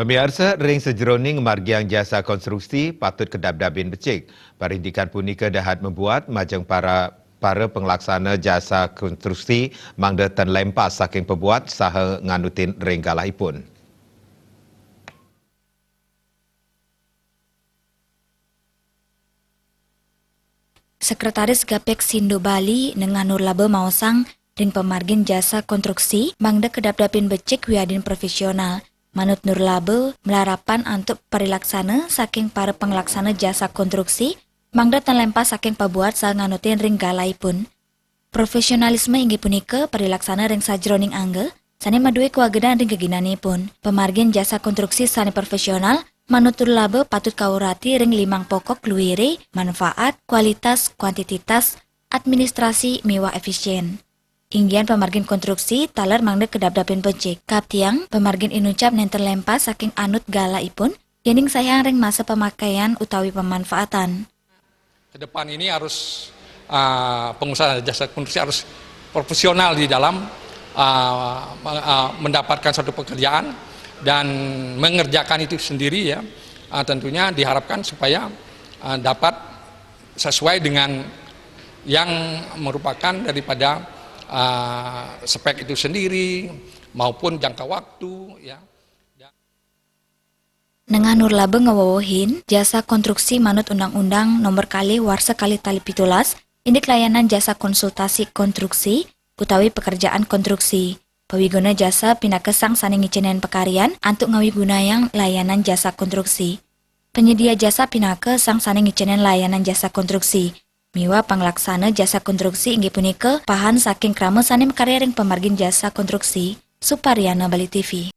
Pemirsa, ring sejeroning margiang jasa konstruksi patut kedap-dabin becik. Parindikan punika dahat membuat majang para penglaksana jasa konstruksi mangda terlempas saking pembuat saha nganutin ring galahipun. Sekretaris Gapek Sindo Bali dengan Nurlaba Mausang ring pemargin jasa konstruksi mangda kedap-dapin becik wiadin profesional. Manut Nurlaba melarapan untuk perilaksana saking para penglaksana jasa konstruksi mangda terlempas saking pabuat sa nganutin ring galaipun. Profesionalisme inggih punika perilaksana ring sajroning angge sane madue kuagedan ring geginanipun. Pemargin jasa konstruksi sane profesional manut Nurlaba patut kaurati ring 5 pokok luwire manfaat, kualitas, kuantititas, administrasi miwa efisien. Inggian pemargin konstruksi taler mangda kedap-dapin becik. Kaptiang pemargin inucap nen terlempas saking anut galaipun yening sayang ring masa pemakaian utawi pemanfaatan. Kedepan ini harus pengusaha jasa konstruksi harus profesional di dalam mendapatkan suatu pekerjaan dan mengerjakan itu sendiri ya. Tentunya diharapkan supaya dapat sesuai dengan yang merupakan daripada spek itu sendiri maupun jangka waktu ya. Nengan Nurlaba ngewowohin jasa konstruksi manut undang-undang nomor kali warsa kali tali pitulas indik layanan jasa konsultasi konstruksi utawi pekerjaan konstruksi. Pawigona jasa pinakesang saning ngicenen pekarian antuk ngawigunayang layanan jasa konstruksi. Penyedia jasa pinakesang saning ngicenen layanan jasa konstruksi. Miwa panglaksana jasa konstruksi inggih punika pahan saking krama saning karya ring pemargin jasa konstruksi. Supariana Bali TV.